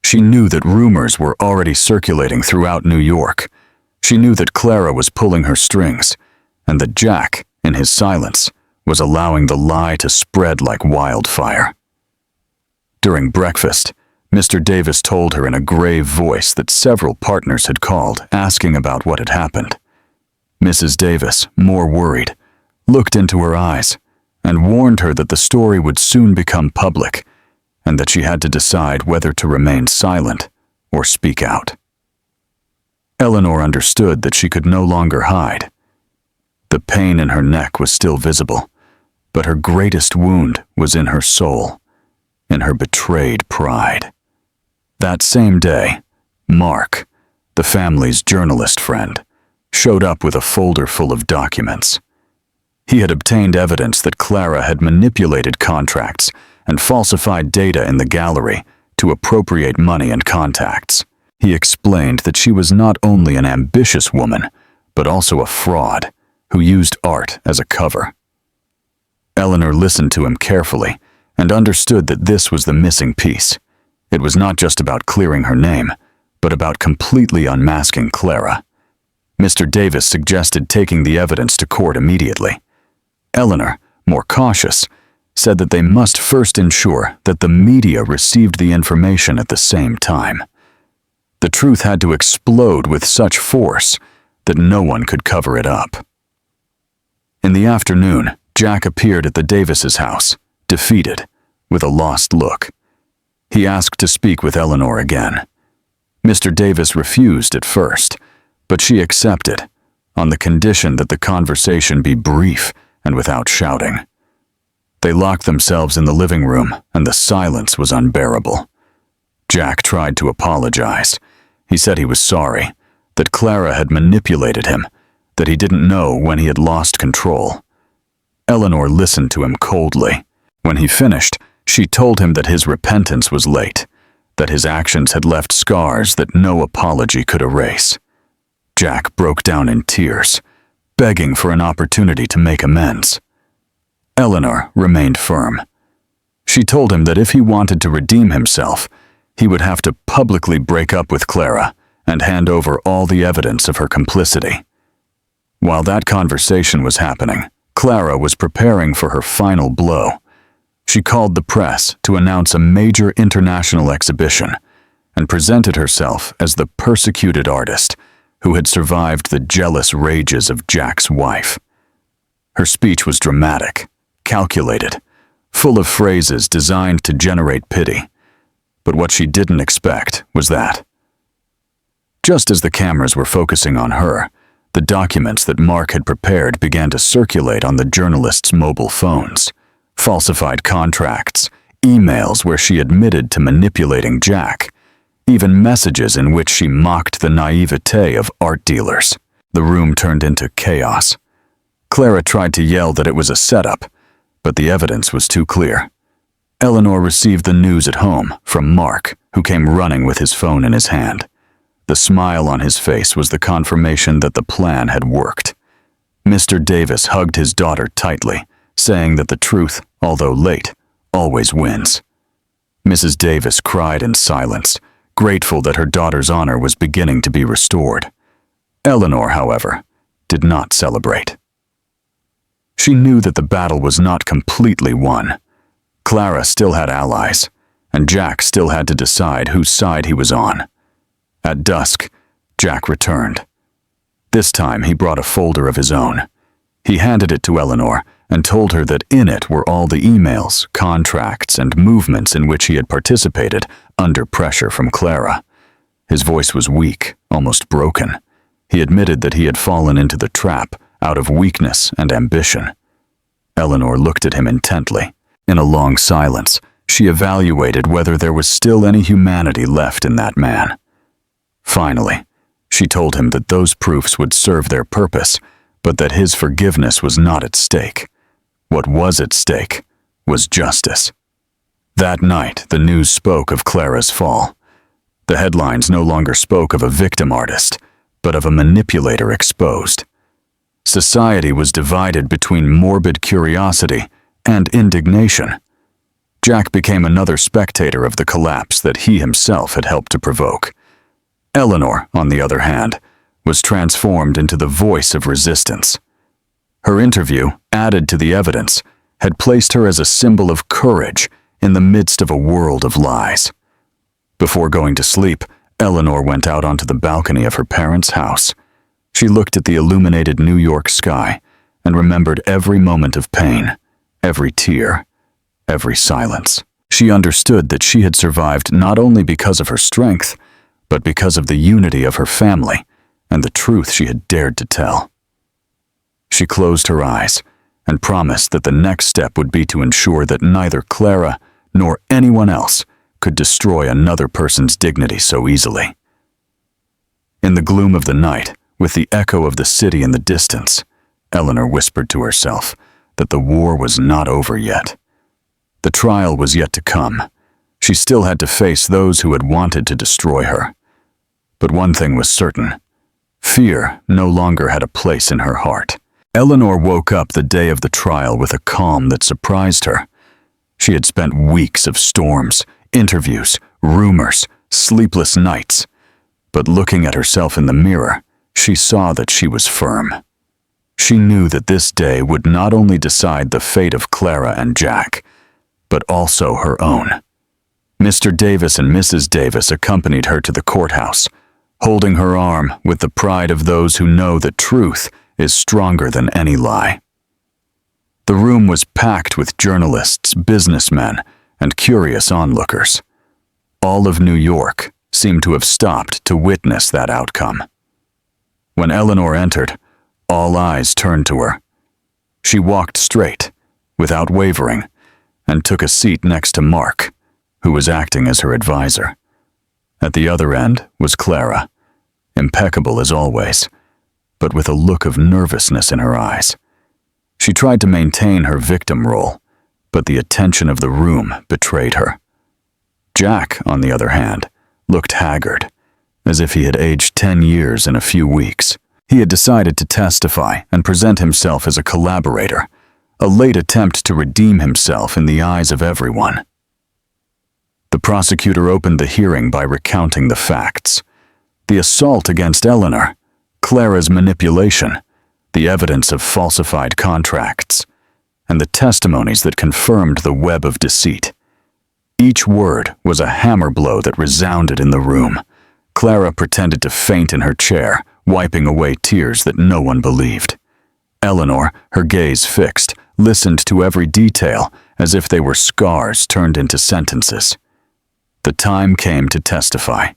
She knew that rumors were already circulating throughout New York. She knew that Clara was pulling her strings, and that Jack, in his silence, was allowing the lie to spread like wildfire. During breakfast, Mr. Davis told her in a grave voice that several partners had called, asking about what had happened. Mrs. Davis, more worried, looked into her eyes and warned her that the story would soon become public and that she had to decide whether to remain silent or speak out. Eleanor understood that she could no longer hide. The pain in her neck was still visible, but her greatest wound was in her soul, in her betrayed pride. That same day, Mark, the family's journalist friend, showed up with a folder full of documents. He had obtained evidence that Clara had manipulated contracts and falsified data in the gallery to appropriate money and contacts. He explained that she was not only an ambitious woman, but also a fraud who used art as a cover. Eleanor listened to him carefully and understood that this was the missing piece. It was not just about clearing her name, but about completely unmasking Clara. Mr. Davis suggested taking the evidence to court immediately. Eleanor, more cautious, said that they must first ensure that the media received the information at the same time. The truth had to explode with such force that no one could cover it up. In the afternoon, Jack appeared at the Davises' house, defeated, with a lost look. He asked to speak with Eleanor again. Mr. Davis refused at first, but she accepted, on the condition that the conversation be brief and without shouting. They locked themselves in the living room, and the silence was unbearable. Jack tried to apologize. He said he was sorry, that Clara had manipulated him, that he didn't know when he had lost control. Eleanor listened to him coldly. When he finished, she told him that his repentance was late, that his actions had left scars that no apology could erase. Jack broke down in tears, begging for an opportunity to make amends. Eleanor remained firm. She told him that if he wanted to redeem himself, he would have to publicly break up with Clara and hand over all the evidence of her complicity. While that conversation was happening, Clara was preparing for her final blow. She called the press to announce a major international exhibition, and presented herself as the persecuted artist who had survived the jealous rages of Jack's wife. Her speech was dramatic, calculated, full of phrases designed to generate pity. But what she didn't expect was that. Just as the cameras were focusing on her, the documents that Mark had prepared began to circulate on the journalist's mobile phones. Falsified contracts, emails where she admitted to manipulating Jack, even messages in which she mocked the naivete of art dealers. The room turned into chaos. Clara tried to yell that it was a setup, but the evidence was too clear. Eleanor received the news at home from Mark, who came running with his phone in his hand. The smile on his face was the confirmation that the plan had worked. Mr. Davis hugged his daughter tightly, saying that the truth, although late, always wins. Mrs. Davis cried in silence, grateful that her daughter's honor was beginning to be restored. Eleanor, however, did not celebrate. She knew that the battle was not completely won. Clara still had allies, and Jack still had to decide whose side he was on. At dusk, Jack returned. This time he brought a folder of his own. He handed it to Eleanor and told her that in it were all the emails, contracts, and movements in which he had participated under pressure from Clara. His voice was weak, almost broken. He admitted that he had fallen into the trap out of weakness and ambition. Eleanor looked at him intently. In a long silence, she evaluated whether there was still any humanity left in that man. Finally, she told him that those proofs would serve their purpose, but that his forgiveness was not at stake. What was at stake was justice. That night, the news spoke of Clara's fall. The headlines no longer spoke of a victim artist, but of a manipulator exposed. Society was divided between morbid curiosity and indignation. Jack became another spectator of the collapse that he himself had helped to provoke. Eleanor, on the other hand, was transformed into the voice of resistance. Her interview, added to the evidence, had placed her as a symbol of courage in the midst of a world of lies. Before going to sleep, Eleanor went out onto the balcony of her parents' house. She looked at the illuminated New York sky and remembered every moment of pain, every tear, every silence. She understood that she had survived not only because of her strength, but because of the unity of her family and the truth she had dared to tell. She closed her eyes and promised that the next step would be to ensure that neither Clara nor anyone else could destroy another person's dignity so easily. In the gloom of the night, with the echo of the city in the distance, Eleanor whispered to herself that the war was not over yet. The trial was yet to come. She still had to face those who had wanted to destroy her. But one thing was certain. Fear no longer had a place in her heart. Eleanor woke up the day of the trial with a calm that surprised her. She had spent weeks of storms, interviews, rumors, sleepless nights. But looking at herself in the mirror, she saw that she was firm. She knew that this day would not only decide the fate of Clara and Jack, but also her own. Mr. Davis and Mrs. Davis accompanied her to the courthouse, holding her arm with the pride of those who know that truth is stronger than any lie. The room was packed with journalists, businessmen, and curious onlookers. All of New York seemed to have stopped to witness that outcome. When Eleanor entered, all eyes turned to her. She walked straight, without wavering, and took a seat next to Mark, who was acting as her advisor. At the other end was Clara, impeccable as always, but with a look of nervousness in her eyes. She tried to maintain her victim role, but the attention of the room betrayed her. Jack, on the other hand, looked haggard, as if he had aged 10 years in a few weeks. He had decided to testify and present himself as a collaborator, a late attempt to redeem himself in the eyes of everyone. The prosecutor opened the hearing by recounting the facts. The assault against Eleanor, Clara's manipulation, the evidence of falsified contracts, and the testimonies that confirmed the web of deceit. Each word was a hammer blow that resounded in the room. Clara pretended to faint in her chair, wiping away tears that no one believed. Eleanor, her gaze fixed, listened to every detail as if they were scars turned into sentences. The time came to testify.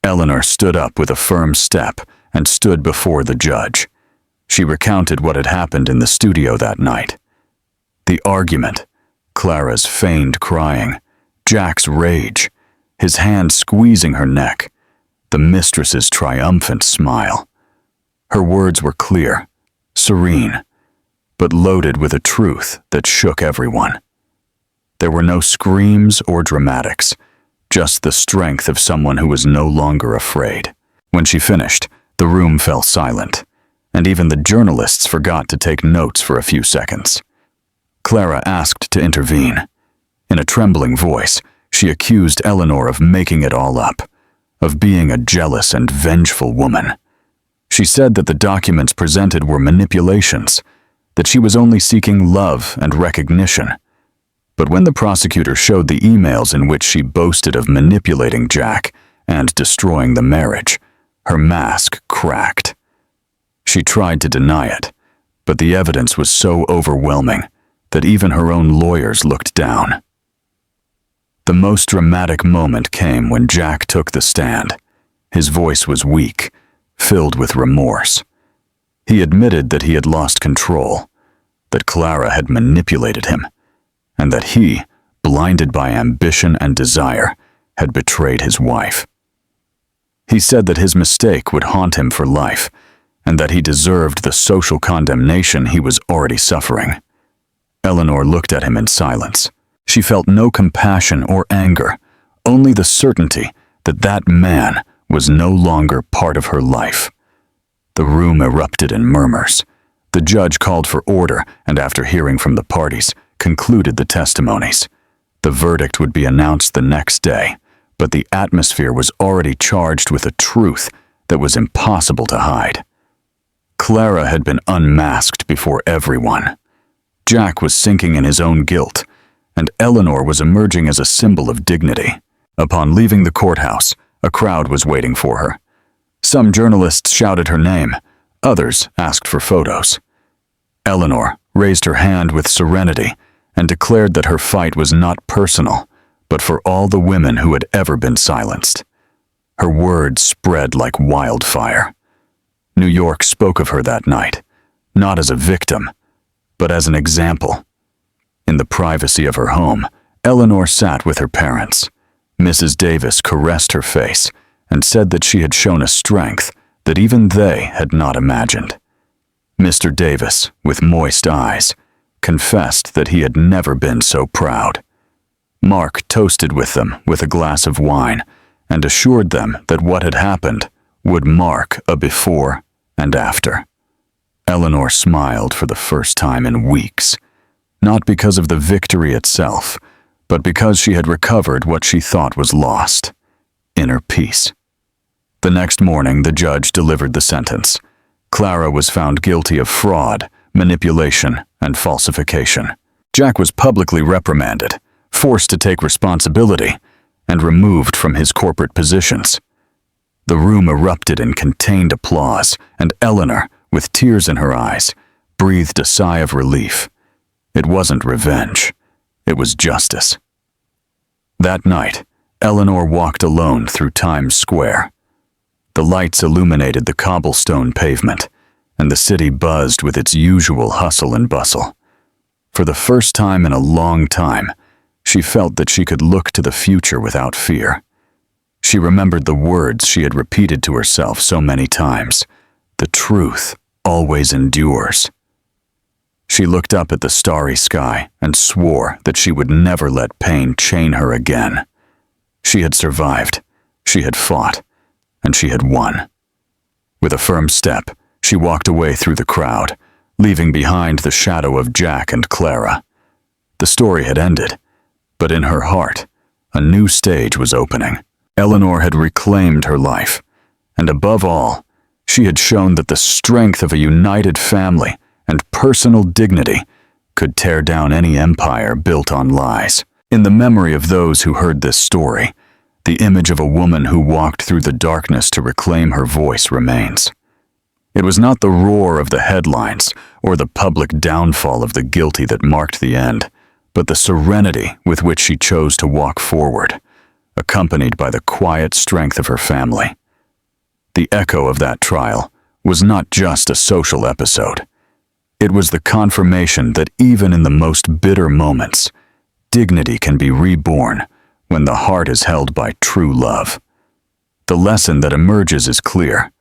Eleanor stood up with a firm step and stood before the judge. She recounted what had happened in the studio that night. The argument, Clara's feigned crying, Jack's rage, his hand squeezing her neck, the mistress's triumphant smile. Her words were clear, serene, but loaded with a truth that shook everyone. There were no screams or dramatics, just the strength of someone who was no longer afraid. When she finished, the room fell silent, and even the journalists forgot to take notes for a few seconds. Clara asked to intervene. In a trembling voice, she accused Eleanor of making it all up, of being a jealous and vengeful woman. She said that the documents presented were manipulations, that she was only seeking love and recognition. But when the prosecutor showed the emails in which she boasted of manipulating Jack and destroying the marriage, her mask cracked. She tried to deny it, but the evidence was so overwhelming that even her own lawyers looked down. The most dramatic moment came when Jack took the stand. His voice was weak, filled with remorse. He admitted that he had lost control, that Clara had manipulated him, and that he, blinded by ambition and desire, had betrayed his wife. He said that his mistake would haunt him for life, and that he deserved the social condemnation he was already suffering. Eleanor looked at him in silence. She felt no compassion or anger, only the certainty that that man was no longer part of her life. The room erupted in murmurs. The judge called for order and, after hearing from the parties, concluded the testimonies. The verdict would be announced the next day, but the atmosphere was already charged with a truth that was impossible to hide. Clara had been unmasked before everyone. Jack was sinking in his own guilt, and Eleanor was emerging as a symbol of dignity. Upon leaving the courthouse, a crowd was waiting for her. Some journalists shouted her name, others asked for photos. Eleanor raised her hand with serenity and declared that her fight was not personal, but for all the women who had ever been silenced. Her words spread like wildfire. New York spoke of her that night, not as a victim, but as an example. In the privacy of her home, Eleanor sat with her parents. Mrs. Davis caressed her face and said that she had shown a strength that even they had not imagined. Mr. Davis, with moist eyes, confessed that he had never been so proud. Mark toasted with them with a glass of wine and assured them that what had happened would mark a before and after. Eleanor smiled for the first time in weeks, not because of the victory itself, but because she had recovered what she thought was lost: inner peace. The next morning, the judge delivered the sentence. Clara was found guilty of fraud, manipulation, and falsification. Jack was publicly reprimanded, forced to take responsibility, and removed from his corporate positions. The room erupted in contained applause, and Eleanor, with tears in her eyes, breathed a sigh of relief. It wasn't revenge. It was justice. That night, Eleanor walked alone through Times Square. The lights illuminated the cobblestone pavement, and the city buzzed with its usual hustle and bustle. For the first time in a long time, she felt that she could look to the future without fear. She remembered the words she had repeated to herself so many times: "The truth always endures." She looked up at the starry sky and swore that she would never let pain chain her again. She had survived, she had fought, and she had won. With a firm step, she walked away through the crowd, leaving behind the shadow of Jack and Clara. The story had ended, but in her heart, a new stage was opening. Eleanor had reclaimed her life, and above all, she had shown that the strength of a united family and personal dignity could tear down any empire built on lies. In the memory of those who heard this story, the image of a woman who walked through the darkness to reclaim her voice remains. It was not the roar of the headlines or the public downfall of the guilty that marked the end, but the serenity with which she chose to walk forward, accompanied by the quiet strength of her family. The echo of that trial was not just a social episode. It was the confirmation that even in the most bitter moments, dignity can be reborn when the heart is held by true love. The lesson that emerges is clear.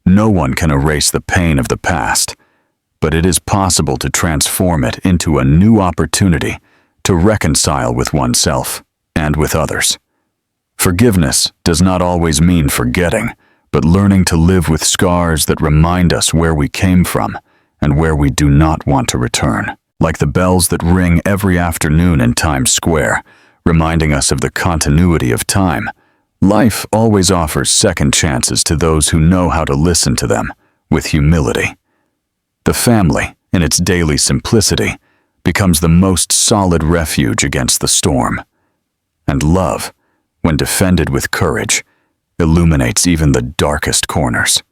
No one can erase the pain of the past, but it is possible to transform it into a new opportunity to reconcile with oneself and with others. Forgiveness does not always mean forgetting, but learning to live with scars that remind us where we came from and where we do not want to return. Like the bells that ring every afternoon in Times Square, reminding us of the continuity of time, life always offers second chances to those who know how to listen to them with humility. The family, in its daily simplicity, becomes the most solid refuge against the storm. And love, when defended with courage, illuminates even the darkest corners.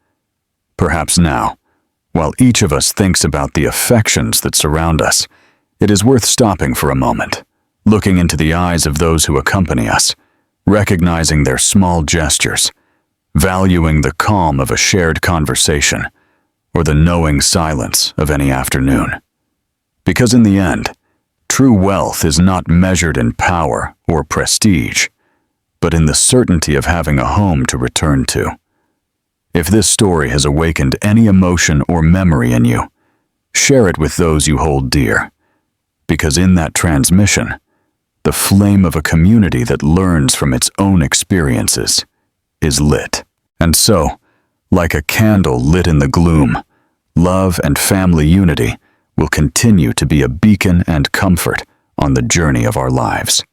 Perhaps now, while each of us thinks about the affections that surround us, it is worth stopping for a moment, looking into the eyes of those who accompany us, recognizing their small gestures, valuing the calm of a shared conversation, or the knowing silence of any afternoon. Because in the end, true wealth is not measured in power or prestige, but in the certainty of having a home to return to. If this story has awakened any emotion or memory in you, share it with those you hold dear, because in that transmission, the flame of a community that learns from its own experiences is lit. And so, like a candle lit in the gloom, love and family unity will continue to be a beacon and comfort on the journey of our lives.